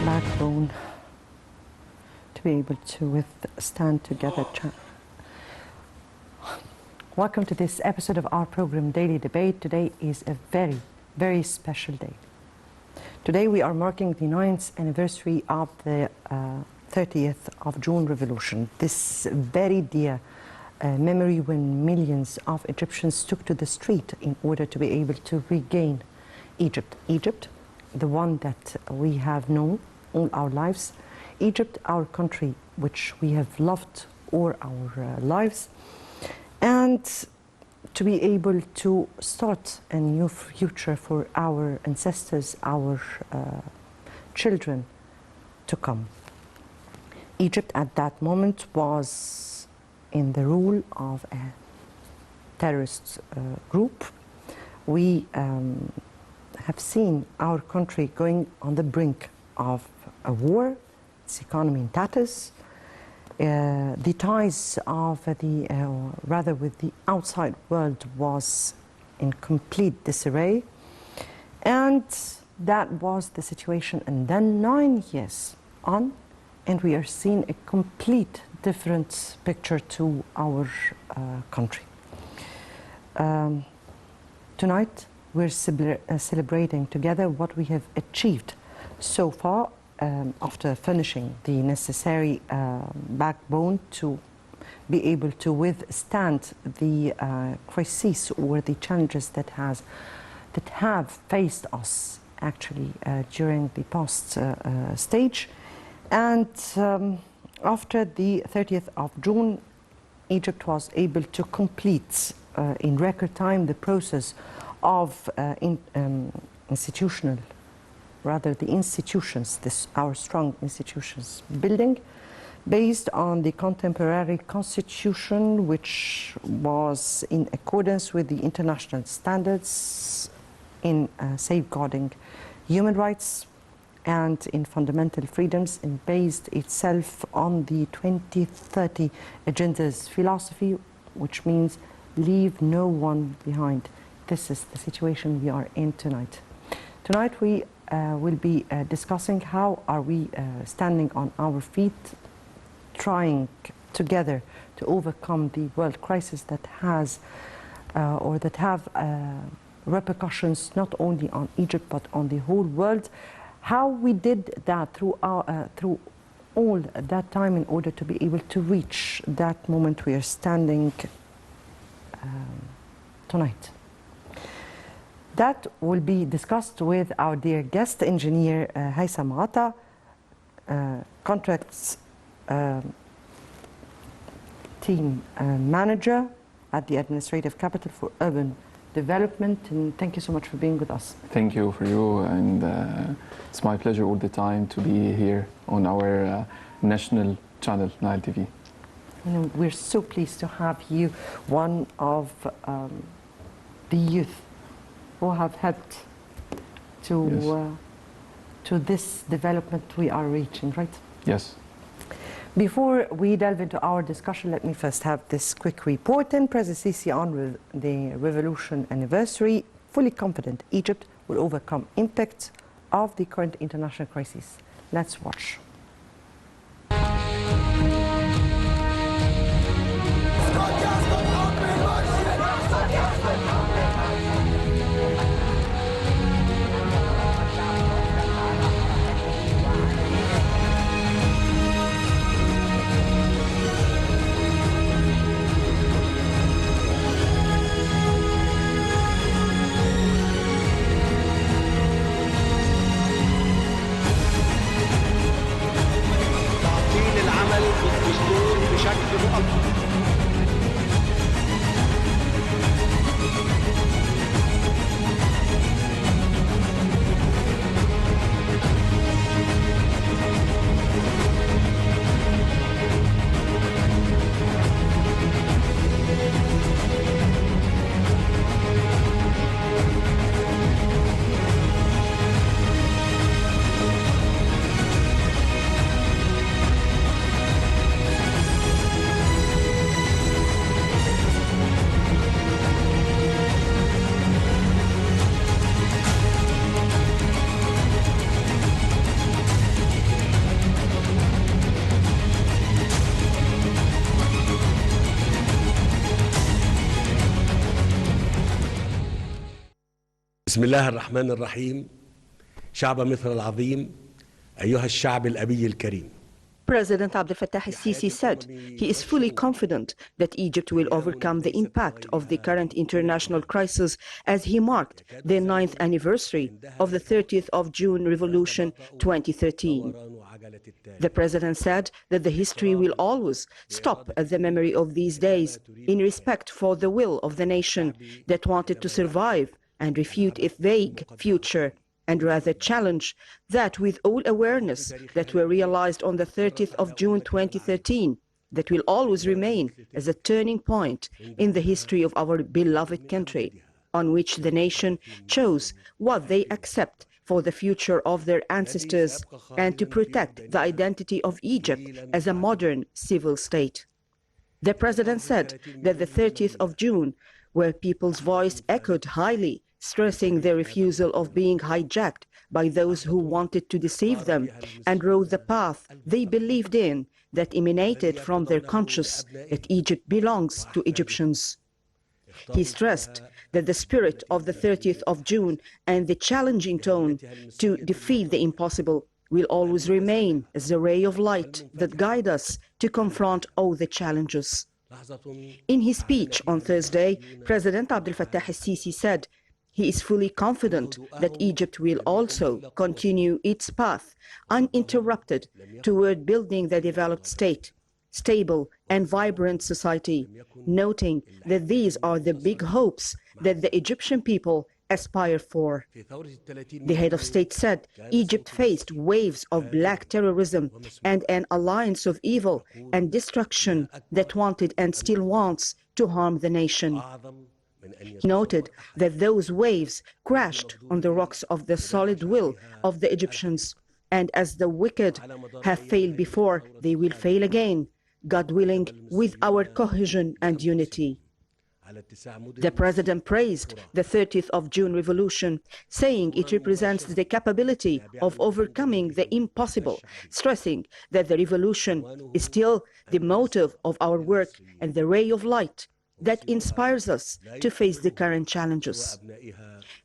backbone to be able to withstand together. Welcome to this episode of our program, Daily Debate. Today is a very, very special day. Today we are marking the 9th anniversary of the 30th of June revolution. This very dear memory when millions of Egyptians took to the street in order to be able to regain Egypt. Egypt, the one that we have known all our lives. Egypt, our country, which we have loved all our lives. And to be able to start a new future for our ancestors, our children to come. Egypt at that moment was in the rule of a terrorist group. We have seen our country going on the brink of a war, its economy in tatters, the ties of rather with the outside world was in complete disarray, and that was the situation. And then 9 years on, and we are seeing a complete different picture to our country. Tonight we're celebrating together what we have achieved so far after finishing the necessary backbone to be able to withstand the crises or the challenges that have faced us actually during the past stage. And after the 30th of June, Egypt was able to complete in record time the process of institutional, rather the institutions, our strong institutions building, based on the contemporary constitution, which was in accordance with the international standards in safeguarding human rights and in fundamental freedoms, and based itself on the 2030 agenda's philosophy, which means leave no one behind. This is the situation we are in tonight. Tonight we will be discussing how are we standing on our feet, trying together to overcome the world crisis that has or that have repercussions not only on Egypt but on the whole world. How we did that through all that time in order to be able to reach that moment we are standing tonight. That will be discussed with our dear guest engineer Haitham Atta, contracts team manager at the Administrative Capital for Urban Development. And thank you so much for being with us. Thank you for you, and it's my pleasure all the time to be here on our national channel, Nile TV. And we're so pleased to have you, one of the youth who have helped to to this development we are reaching, right? Yes. Before we delve into our discussion, let me first have this quick report. And President Sisi on the revolution anniversary, fully confident Egypt will overcome impact of the current international crisis. Let's watch. بسم الله الرحمن الرحيم. شعب مصر العظيم، أيها الشعب الأبي الكريم. President Abdel Fattah al-Sisi said he is fully confident that Egypt will overcome the impact of the current international crisis as he marked the 9th anniversary of the 30th of June Revolution 2013. The president said that the history will always stop at the memory of these days in respect for the will of the nation that wanted to survive and refute a vague future, and rather challenge that with all awareness that were realized on the 30th of June 2013, that will always remain as a turning point in the history of our beloved country, on which the nation chose what they accept for the future of their ancestors and to protect the identity of Egypt as a modern civil state. The president said that the 30th of June, where people's voice echoed highly, stressing their refusal of being hijacked by those who wanted to deceive them and rode the path they believed in that emanated from their conscience that Egypt belongs to Egyptians. He stressed that the spirit of the 30th of June and the challenging tone to defeat the impossible will always remain as a ray of light that guide us to confront all the challenges. In his speech on Thursday, President Abdel Fattah al-Sisi said he is fully confident that Egypt will also continue its path uninterrupted toward building the developed state, stable and vibrant society, noting that these are the big hopes that the Egyptian people aspire for. The head of state said Egypt faced waves of black terrorism and an alliance of evil and destruction that wanted and still wants to harm the nation. He noted that those waves crashed on the rocks of the solid will of the Egyptians, and as the wicked have failed before, they will fail again, God willing, with our cohesion and unity. The president praised the 30th of June revolution, saying it represents the capability of overcoming the impossible, stressing that the revolution is still the motive of our work and the ray of light that inspires us to face the current challenges.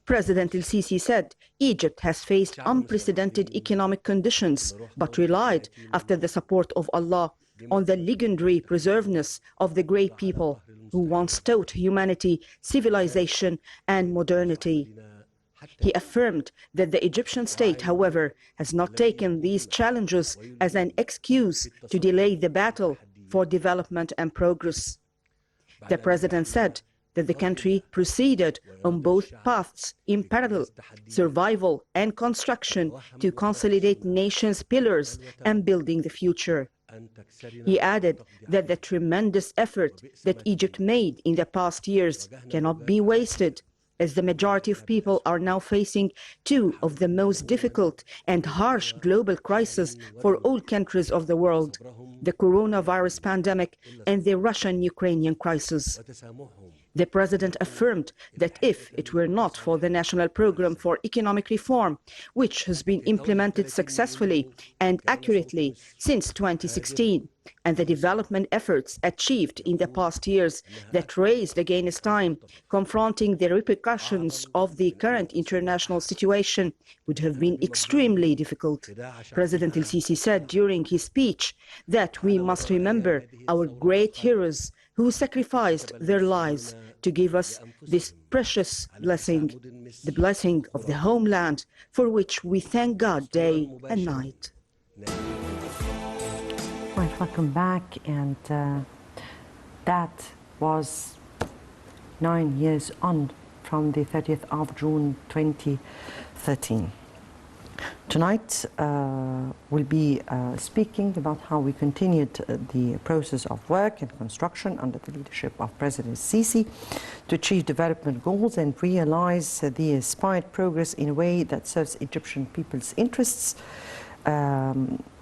President el-Sisi said Egypt has faced unprecedented economic conditions, but relied, after the support of Allah, on the legendary preservedness of the great people who once taught humanity civilization and modernity. He affirmed that the Egyptian state, however, has not taken these challenges as an excuse to delay the battle for development and progress. The president said that the country proceeded on both paths in parallel, survival and construction, to consolidate nation's pillars and building the future. He added that the tremendous effort that Egypt made in the past years cannot be wasted, as the majority of people are now facing two of the most difficult and harsh global crises for all countries of the world, the coronavirus pandemic and the Russian-Ukrainian crisis. The president affirmed that if it were not for the National Program for Economic Reform, which has been implemented successfully and accurately since 2016, and the development efforts achieved in the past years that raised against time, confronting the repercussions of the current international situation would have been extremely difficult. President el-Sisi said during his speech that we must remember our great heroes who sacrificed their lives to give us this precious blessing, the blessing of the homeland, for which we thank God day and night. Right, welcome back, and that was 9 years on from the 30th of June 2013. Tonight we'll be speaking about how we continued the process of work and construction under the leadership of President Sisi to achieve development goals and realize the aspired progress in a way that serves Egyptian people's interests.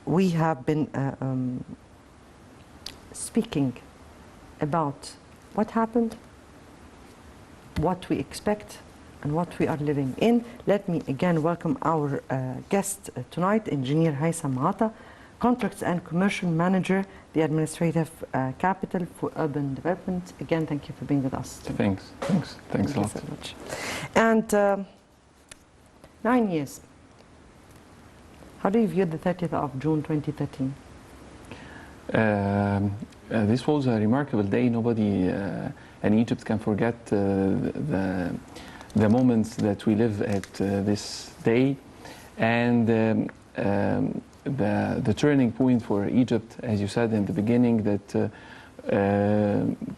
We have been speaking about what happened, what we expect, and what we are living in. Let me again welcome our guest tonight, Engineer Haitham Atta, Contracts and Commercial Manager, the Administrative Capital for Urban Development. Again, thank you for being with us tonight. Thanks a lot. So much. And 9 years. How do you view the 30th of June 2013? This was a remarkable day. Nobody in Egypt can forget the moments that we live at this day, and the turning point for Egypt, as you said in the beginning, that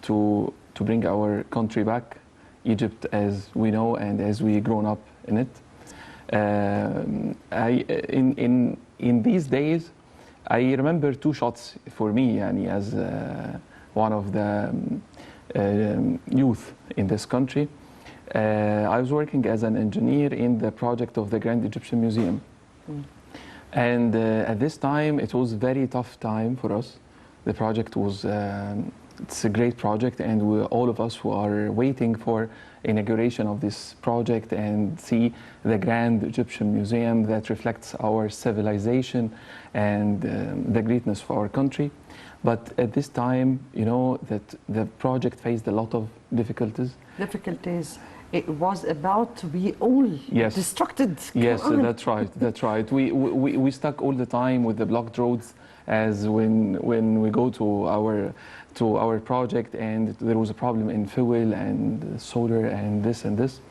to bring our country back, Egypt as we know and as we grown up in it. In these days, I remember two shots for me, yani, as one of the youth in this country. I was working as an engineer in the project of the Grand Egyptian Museum. And at this time, it was a very tough time for us. The project was, it's a great project, and all of us who are waiting for inauguration of this project and see the Grand Egyptian Museum that reflects our civilization and the greatness of our country. But at this time, you know, that the project faced a lot of difficulties. Difficulties. It was about to be all destructed. Yes, that's right. That's right. We stuck all the time with the blocked roads, as when we go to our project, and there was a problem in fuel and solar and this and this.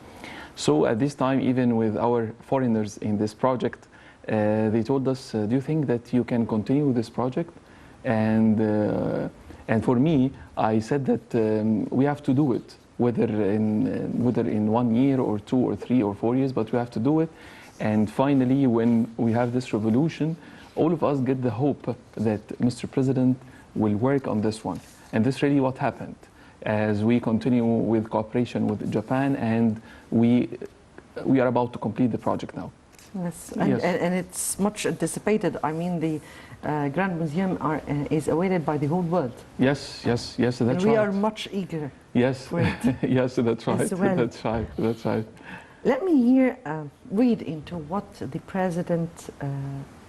So at this time, even with our foreigners in this project, they told us, "Do you think that you can continue this project?" And for me, I said that we have to do it. Whether in 1 year or 2 or 3 or 4 years, but we have to do it. And finally, when we have this revolution, all of us get the hope that Mr. President will work on this one. And this is really what happened as we continue with cooperation with Japan, and we are about to complete the project now. Yes, and it's much anticipated. I mean, the Grand Museum is awaited by the whole world. Yes, that's right. And we are much eager. Yes, for it. yes, that's right. Well. That's right. That's right. Let me here read into what the President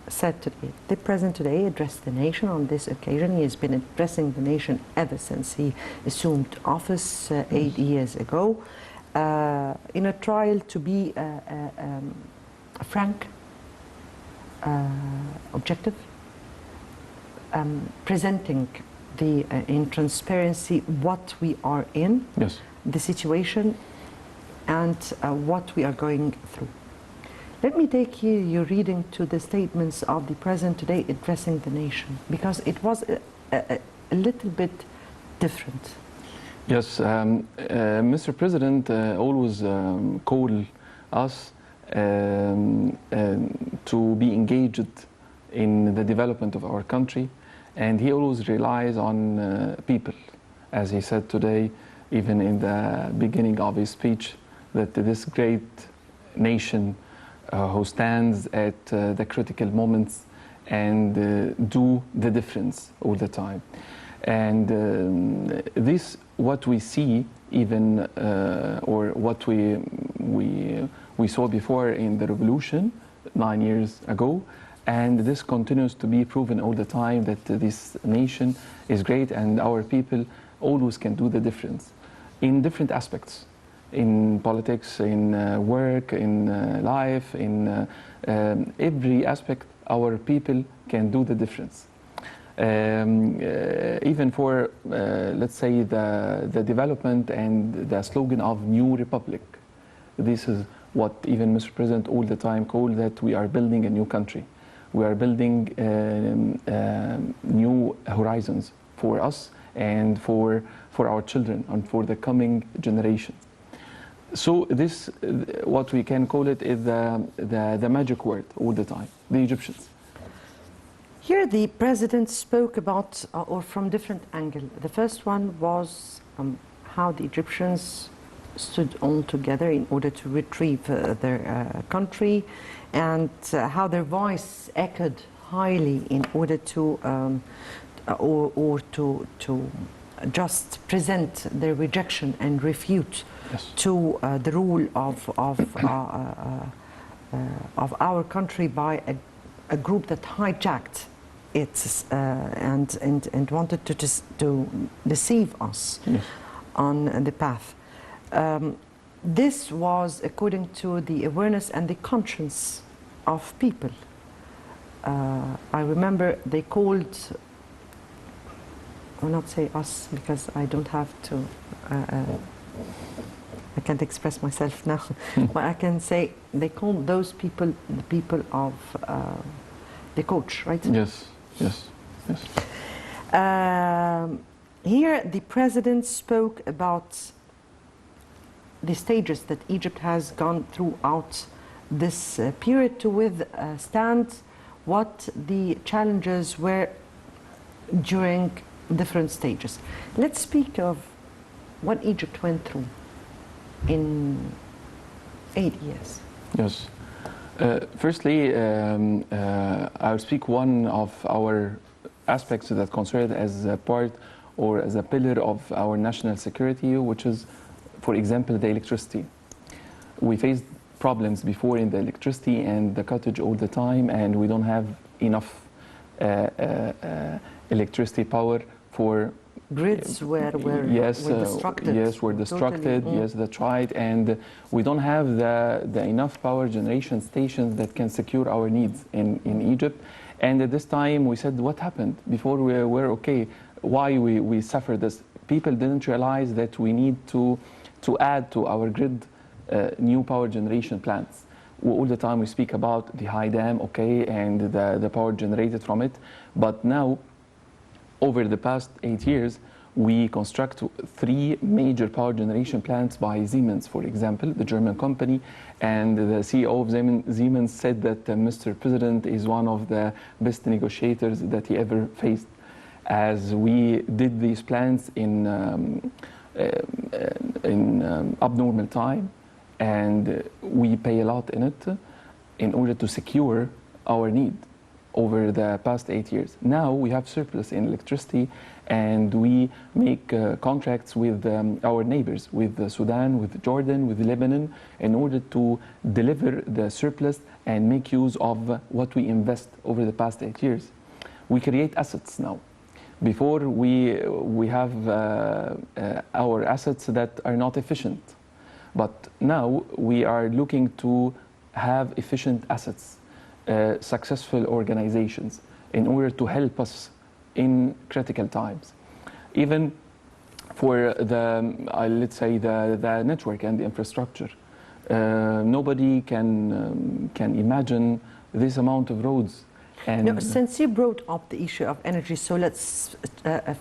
said today. The President today addressed the nation on this occasion. He has been addressing the nation ever since he assumed office 8 years ago, in a trial to be frank, objective, presenting in transparency what we are in, Yes. the situation, and what we are going through. Let me take here your reading to the statements of the President today addressing the nation, because it was a little bit different. Yes, Mr. President always call us to be engaged in the development of our country, and he always relies on people, as he said today, even in the beginning of his speech, that this great nation who stands at the critical moments and do the difference all the time. And this, what we see even, or what we saw before in the revolution 9 years ago, and this continues to be proven all the time, that this nation is great and our people always can do the difference in different aspects. In politics, in work, in life, in every aspect, our people can do the difference. Even for, let's say, the development and the slogan of New Republic. This is what even Mr. President all the time called, that we are building a new country. We are building new horizons for us and for our children and for the coming generation. So this, what we can call it, is the magic word all the time, the Egyptians. Here the President spoke about, or from different angles. The first one was how the Egyptians stood all together in order to retrieve their country, and how their voice echoed highly in order to, or to just present their rejection and refute to the rule of our country by a group that hijacked it and wanted to deceive us on the path. this was according to the awareness and the conscience of people. I remember they called, I will not say us because I don't have to, I can't express myself now, but I can say they called those people the people of the coach, right? Yes, yes, yes. Here the president spoke about the stages that Egypt has gone throughout this period to withstand what the challenges were during different stages. Let's speak of what Egypt went through in 8 years. Yes. Firstly, I'll speak one of our aspects that concern as a part or as a pillar of our national security, which is, for example, the electricity. We faced problems before in the electricity and the cottage all the time, and we don't have enough electricity power for grids were destructed. Yes, were destructed. Totally. Yes, that's right. And we don't have the enough power generation stations that can secure our needs in Egypt. And at this time, we said, what happened? Before we were okay, why we suffered this? People didn't realize that we need to add to our grid new power generation plants. All the time we speak about the Haitham, okay, and the power generated from it. But now, over the past 8 years, we construct 3 major power generation plants by Siemens, for example, the German company. And the CEO of Siemens said that Mr. President is one of the best negotiators that he ever faced, as we did these plants in abnormal time, and we pay a lot in it in order to secure our need over the past 8 years. Now we have surplus in electricity, and we make contracts with our neighbors, with Sudan, with Jordan, with Lebanon, in order to deliver the surplus and make use of what we invest over the past 8 years. We create assets now. Before we have our assets that are not efficient, but now we are looking to have efficient assets, successful organizations, in order to help us in critical times. Even for let's say the network and the infrastructure, nobody can imagine this amount of roads. And no, since you brought up the issue of energy, so let's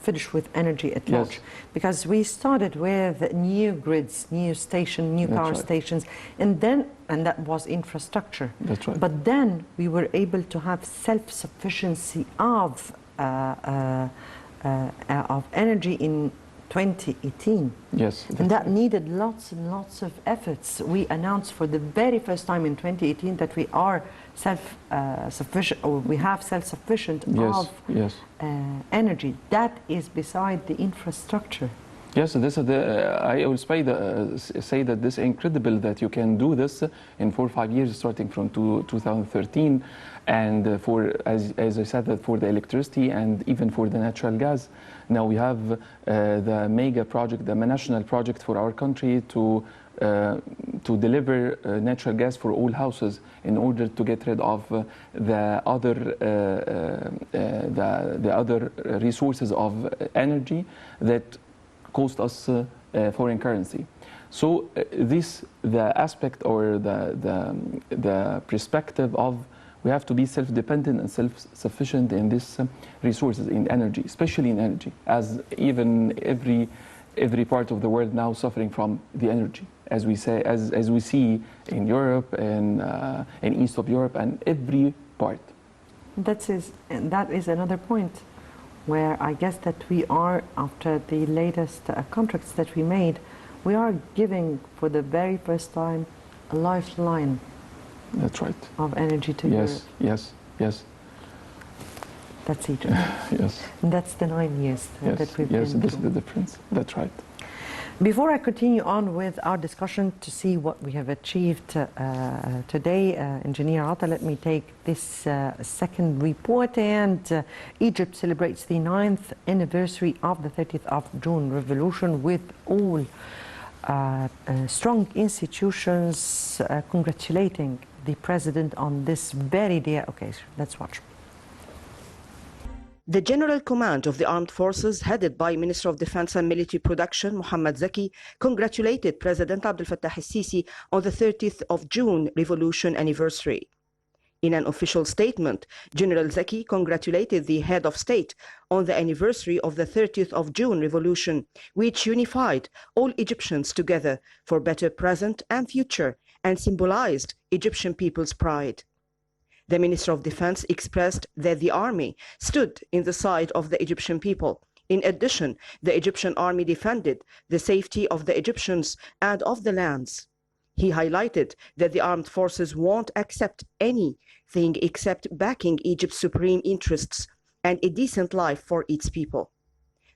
finish with energy at large. Yes. Because we started with new grids, new power right. stations, and that was infrastructure. That's right. But then we were able to have self-sufficiency of energy in 2018. Yes. And that needed lots and lots of efforts. We announced for the very first time in 2018 that we are self-sufficient, or we have self-sufficient of energy. That is beside the infrastructure. Yes, this is I will say that this is incredible that you can do this in 4 or 5 years, starting from 2013, and as I said, that for the electricity and even for the natural gas. Now we have the mega project, the national project for our country to deliver natural gas for all houses in order to get rid of the other resources of energy that cost us foreign currency. So the aspect or the perspective of we have to be self-dependent and self-sufficient in these resources, in energy, especially in energy, as even every part of the world now suffering from the energy, as we say, as we see in Europe and in east of Europe and every part. That is another point where I guess that we are, after the latest contracts that we made, we are giving for the very first time a lifeline. That's right. Of energy to Europe. Yes. That's Egypt. Yes. And that's the 9 years that we've been through. Yes, this is the difference. That's right. Before I continue on with our discussion to see what we have achieved today, Engineer Atta, let me take this second report. And Egypt celebrates the 9th anniversary of the 30th of June revolution with all strong institutions congratulating the president on this very dear occasion. Let's watch. The General Command of the Armed Forces, headed by Minister of Defense and Military Production Mohammad Zaki, congratulated President Abdel Fattah el-Sisi on the 30th of June Revolution anniversary. In an official statement, General Zaki congratulated the head of state on the anniversary of the 30th of June Revolution, which unified all Egyptians together for better present and future and symbolized Egyptian people's pride. The Minister of Defense expressed that the army stood in the side of the Egyptian people. In addition, the Egyptian army defended the safety of the Egyptians and of the lands. He highlighted that the armed forces won't accept anything except backing Egypt's supreme interests and a decent life for its people.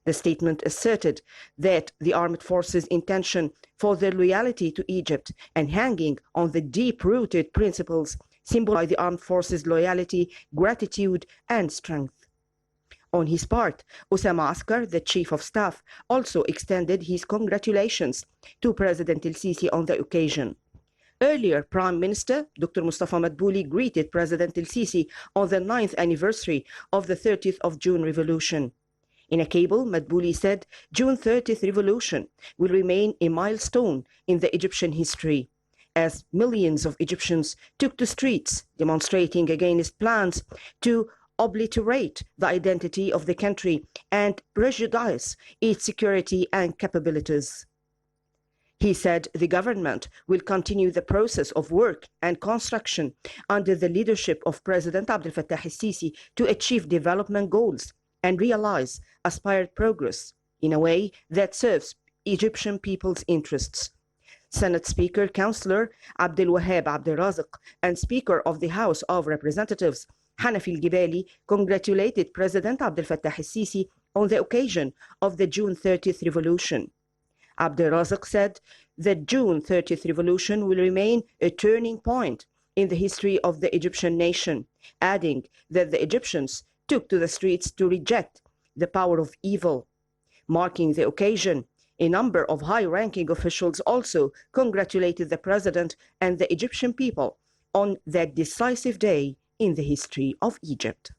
The statement asserted that the armed forces' intention for their loyalty to Egypt and hanging on the deep-rooted principles symbolize the armed forces' loyalty, gratitude, and strength. On his part, Osama Askar, the Chief of Staff, also extended his congratulations to President el-Sisi on the occasion. Earlier, Prime Minister Dr. Mustafa Madbouli greeted President el-Sisi on the 9th anniversary of the 30th of June Revolution. In a cable, Madbouli said, June 30th Revolution will remain a milestone in the Egyptian history, as millions of Egyptians took to streets demonstrating against plans to obliterate the identity of the country and prejudice its security and capabilities. He said the government will continue the process of work and construction under the leadership of President Abdel Fattah el-Sisi to achieve development goals and realize aspired progress in a way that serves Egyptian people's interests. Senate Speaker Councillor Abdel Wahab Abdel Razak and Speaker of the House of Representatives Hanafi al-Gibali congratulated President Abdel Fattah el-Sisi on the occasion of the June 30th Revolution. Abdel Razak said the June 30th Revolution will remain a turning point in the history of the Egyptian nation, adding that the Egyptians took to the streets to reject the power of evil. Marking the occasion, a number of high-ranking officials also congratulated the president and the Egyptian people on that decisive day in the history of Egypt.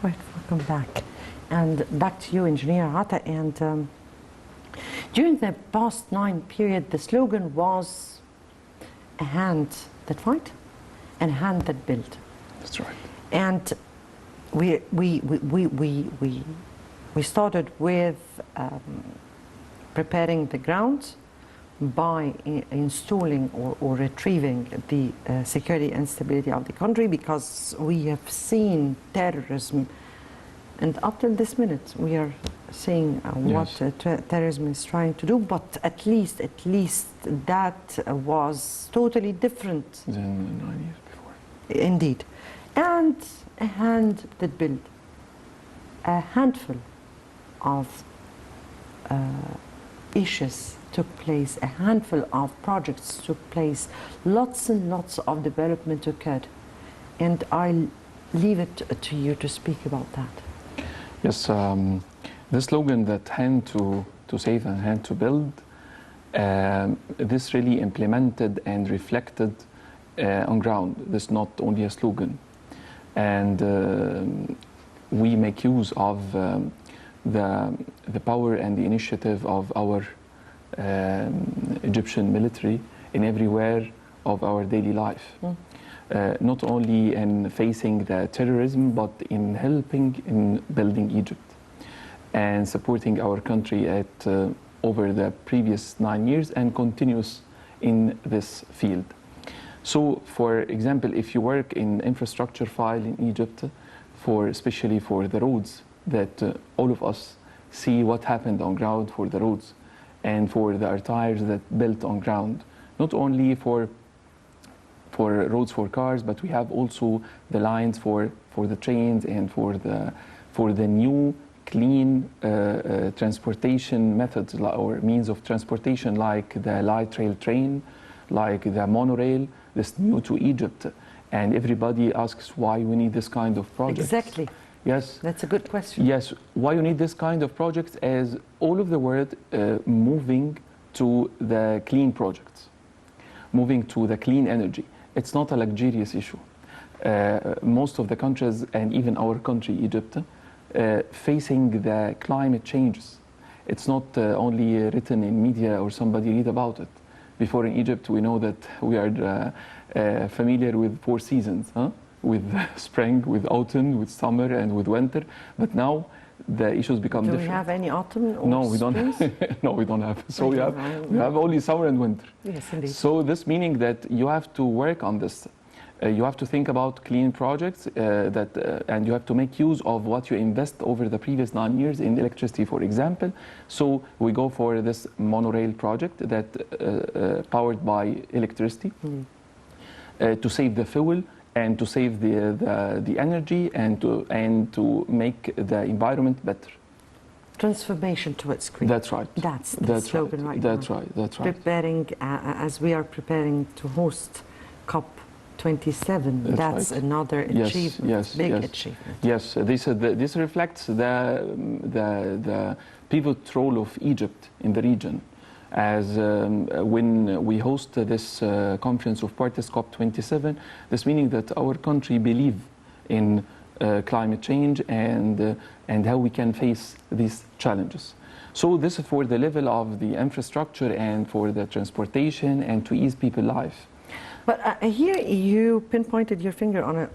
Right, welcome back. And back to you, Engineer Atta. And during the past 9 period, the slogan was a hand that fight and a hand that build. That's right. And we started with preparing the ground by installing or retrieving the security and stability of the country, because we have seen terrorism, and up till this minute we are seeing what terrorism is trying to do, but at least that was totally different than 9 years before. Indeed. And a hand that built a handful of issues took place, a handful of projects took place, lots and lots of development occurred. And I'll leave it to you to speak about that. Yes, the slogan that hand to save and hand to build, this really implemented and reflected on ground. This is not only a slogan. And we make use of the power and the initiative of our Egyptian military in everywhere of our daily life. Not only in facing the terrorism, but in helping in building Egypt and supporting our country at over the previous 9 years and continues in this field. So, for example, if you work in infrastructure file in Egypt, especially for the roads, that all of us see what happened on ground for the roads and for the arteries that built on ground, not only for roads for cars, but we have also the lines for the trains and for the new clean transportation methods or means of transportation, like the light rail train, like the monorail. This new to Egypt, and everybody asks why we need this kind of project. Exactly. Yes. That's a good question. Yes. Why you need this kind of project, as all of the world moving to the clean projects, moving to the clean energy. It's not a luxurious issue. Most of the countries, and even our country, Egypt, facing the climate changes. It's not only written in media or somebody read about it. Before in Egypt, we know that we are familiar with 4 seasons, huh? With spring, with autumn, with summer, and with winter. But now the issues become different. Do we have any autumn or No, we don't. springs? No, we don't have. So we have only summer and winter. Yes, indeed. So this meaning that you have to work on this. You have to think about clean projects and you have to make use of what you invest over the previous 9 years in electricity, for example. So we go for this monorail project that powered by electricity to save the fuel and to save the energy and to make the environment better. Transformation towards green. That's right. That's the slogan right now. That's right. That's right. Preparing, as we are preparing to host COP27, that's right. another achievement, big achievement. Yes, this reflects the pivot role of Egypt in the region. As when we host this conference of parties, COP27, this meaning that our country believes in climate change and how we can face these challenges. So this is for the level of the infrastructure and for the transportation and to ease people's life. But here you pinpointed your finger on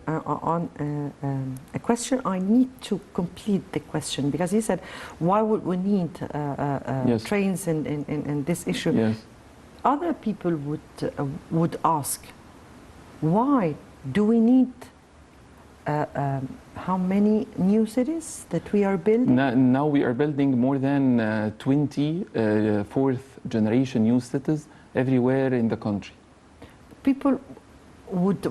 a question. I need to complete the question because he said, why would we need Yes. trains in this issue? Yes. Other people would ask, why do we need how many new cities that we are building? Now we are building more than 20 fourth generation new cities everywhere in the country. People would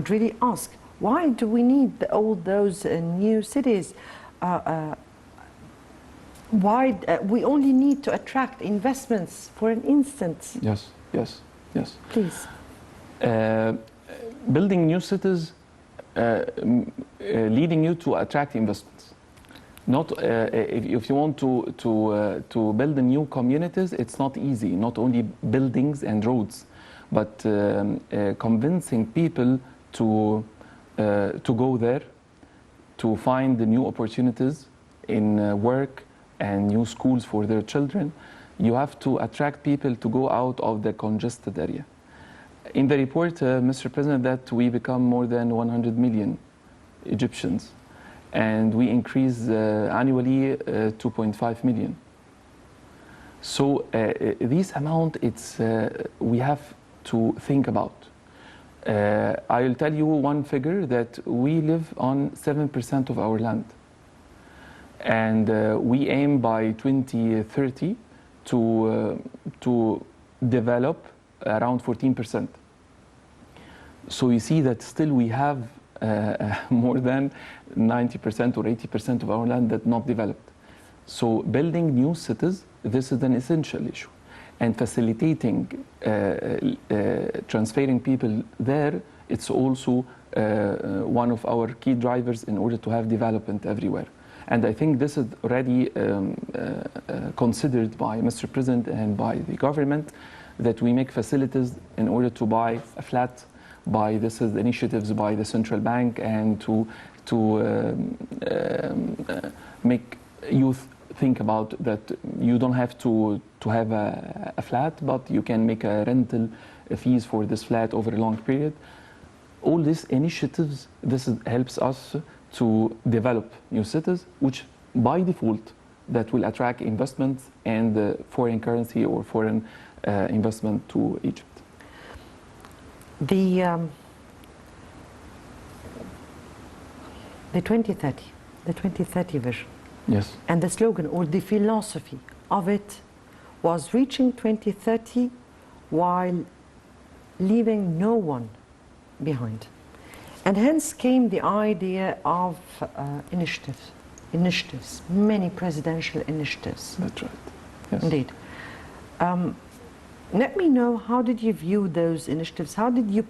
really ask, why do we need all those new cities? Why we only need to attract investments, for an instance? Yes, yes, yes. Please. Building new cities leading you to attract investments. Not if you want to build the new communities, it's not easy. Not only buildings and roads, but convincing people to go there, to find the new opportunities in work and new schools for their children. You have to attract people to go out of the congested area. In the report, Mr. President, that we become more than 100 million Egyptians, and we increase annually 2.5 million. So this amount, it's we have to think about. I'll tell you one figure that we live on 7% of our land, and we aim by 2030 to develop around 14%. So you see that still we have more than 90% or 80% of our land that's not developed. So building new cities, this is an essential issue. And facilitating, transferring people there, it's also one of our key drivers in order to have development everywhere. And I think this is already considered by Mr. President and by the government, that we make facilities in order to buy a flat, by this is initiatives by the central bank, and to make youth think about that you don't have to have a flat, but you can make a rental fees for this flat over a long period. All these initiatives, helps us to develop new cities, which by default that will attract investments and foreign currency or foreign investment to Egypt. The 2030 vision. Yes. And the slogan or the philosophy of it was reaching 2030 while leaving no one behind. And hence came the idea of initiatives, many presidential initiatives. That's right. Yes. Indeed. Let me know, how did you view those initiatives? How did you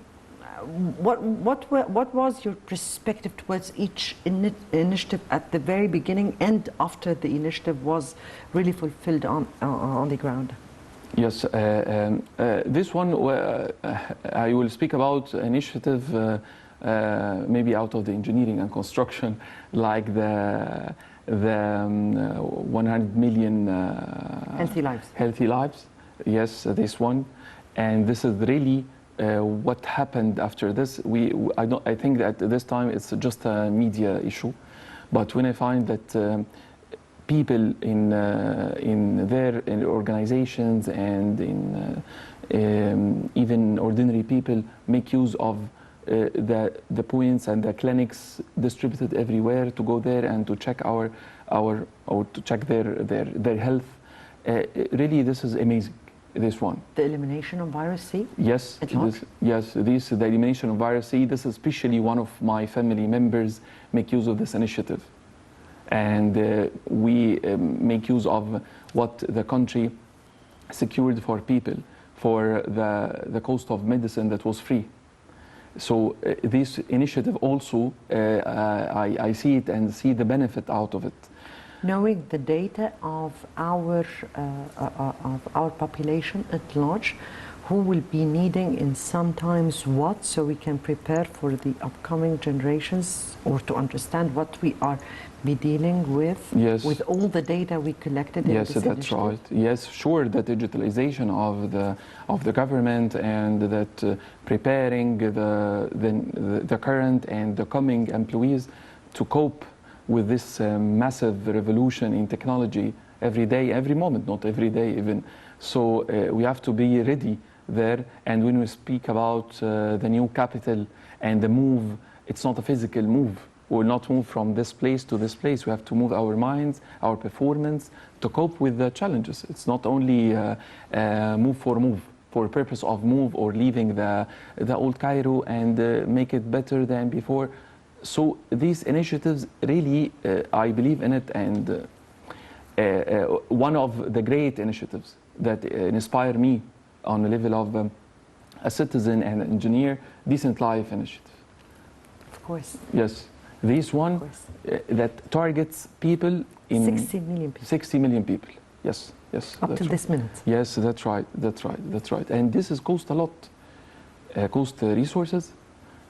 what was your perspective towards each initiative at the very beginning and after the initiative was really fulfilled on the ground? Yes, this one I will speak about initiative maybe out of the engineering and construction, like the 100 million healthy lives. Yes, this one, and this is really what happened after this. I think that at this time it's just a media issue, but when I find that people in their organizations and even ordinary people make use of the points and the clinics distributed everywhere to go there and to check or to check their health. Really, this is amazing. This one. The elimination of virus C? Yes. The elimination of virus C. This is especially one of my family members make use of this initiative. And we make use of what the country secured for people for the cost of medicine that was free. So this initiative also, I see it and see the benefit out of it. Knowing the data of our population at large, who will be needing in sometimes what, so we can prepare for the upcoming generations or to understand what we are be dealing with, yes, with all the data we collected. Yes, in this that's initiative. right. Yes, sure, the digitalization of the government and that preparing the current and the coming employees to cope with this massive revolution in technology every day, every moment, not every day even. So we have to be ready there. And when we speak about the new capital and the move, it's not a physical move. We will not move from this place to this place. We have to move our minds, our performance to cope with the challenges. It's not only move for purpose of move or leaving the old Cairo and make it better than before. So these initiatives really, I believe in it, and one of the great initiatives that inspire me on the level of a citizen and an engineer, Decent Life Initiative. Of course. Yes, this one that targets people in 60 million people. 60 million people. Yes, yes. Up to this minute. Yes, that's right. And this is cost a lot. Cost resources,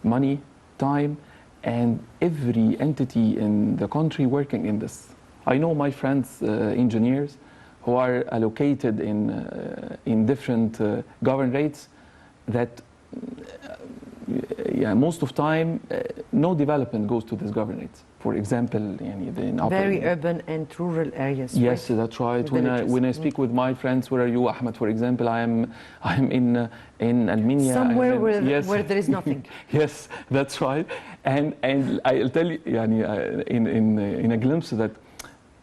money, time, and every entity in the country working in this. I know my friends, engineers, who are allocated in different governorates that most of time no development goes to these governorates. For example, very urban and rural areas. Yes, right? That's right. When I speak with my friends, where are you, Ahmed? For example, I'm in Armenia. Somewhere where there is nothing. Yes, that's right. And I'll tell you, in a glimpse that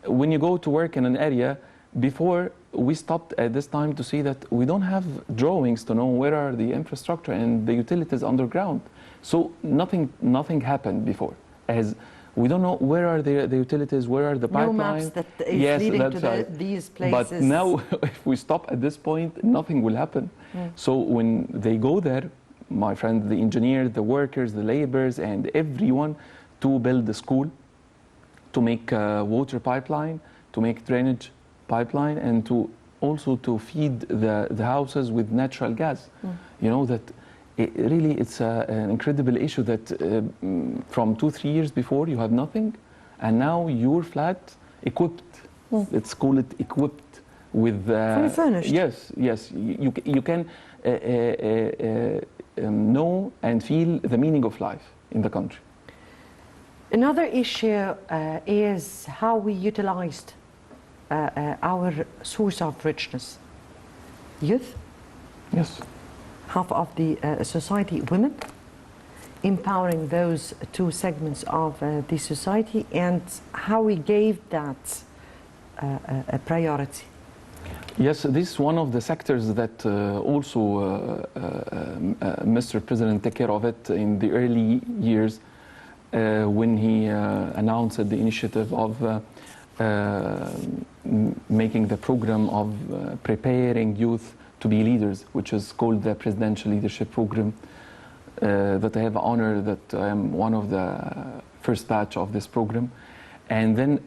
when you go to work in an area, before we stopped at this time to see that we don't have drawings to know where are the infrastructure and the utilities underground. So nothing happened before, as we don't know where are the utilities, where are the pipelines. No maps that is leading to these places. But now, if we stop at this point, nothing will happen. So when they go there, my friend, the engineer, the workers, the laborers, and everyone, to build the school, to make a water pipeline, to make drainage pipeline, and to also to feed the houses with natural gas. You know that it's an incredible issue that from 2-3 years before you have nothing, and now your flat equipped. Let's call it equipped with fully furnished. Yes. You can know and feel the meaning of life in the country. Another issue is how we utilized our source of richness. Youth. Yes. Half of the society, women, empowering those two segments of the society, and how we gave that a priority. Yes, this is one of the sectors that also Mr. President took care of it in the early years when he announced the initiative of making the program of preparing youth to be leaders, which is called the Presidential Leadership Program. that I have the honor that I am one of the first batch of this program. And then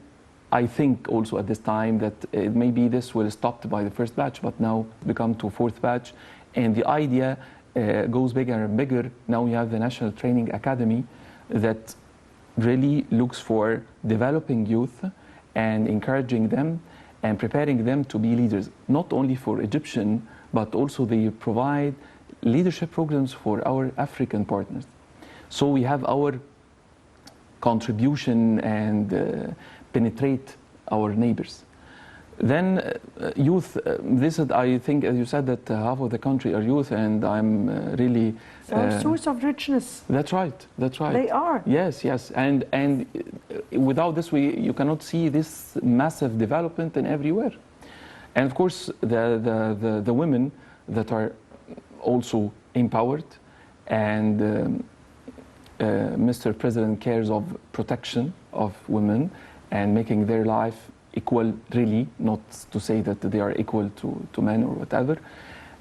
I think also at this time that maybe this will stop by the first batch, but now become to fourth batch. And the idea goes bigger and bigger. Now we have the National Training Academy that really looks for developing youth and encouraging them and preparing them to be leaders, not only for Egyptian, but also they provide leadership programs for our African partners. So we have our contribution and penetrate our neighbors. Then youth, this is, I think, as you said, that half of the country are youth, and I'm really... a source of richness. That's right, that's right. They are. Yes, yes, and without this, you cannot see this massive development in everywhere. And of course, the women that are also empowered, and Mr. President cares of protection of women and making their life equal, really, not to say that they are equal to men or whatever.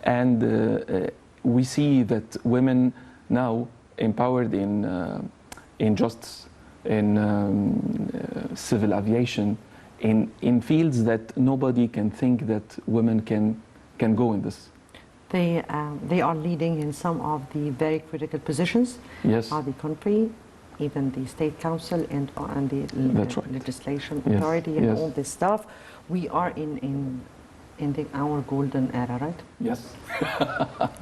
And we see that women now empowered in justice, in civil aviation, in fields that nobody can think that women can go in this. They are leading in some of the very critical positions Yes. of the country, even the State Council and the That's right. legislation Yes, authority and yes. all this stuff. We are in our golden era, right? Yes.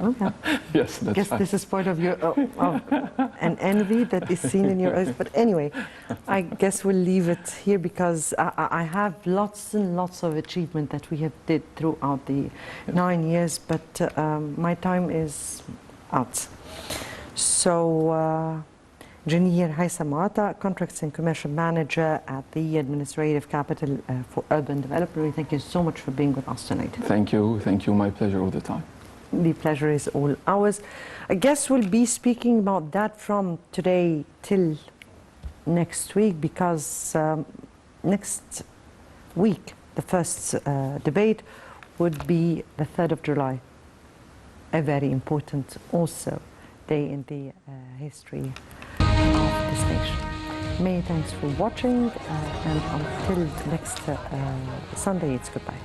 Okay. Yes, that's Guess right. this is part of your of an envy that is seen in your eyes. But anyway, I guess we'll leave it here because I have lots and lots of achievement that we have did throughout the 9 years. But my time is out. So. Engineer Haitham Atta, Contracts and Commercial Manager at the Administrative Capital for Urban Development. We thank you so much for being with us tonight. Thank you, my pleasure all the time. The pleasure is all ours. I guess we'll be speaking about that from today till next week, because next week, the first debate would be the 3rd of July, a very important also day in the history of this nation. Many thanks for watching, and until next Sunday, it's goodbye.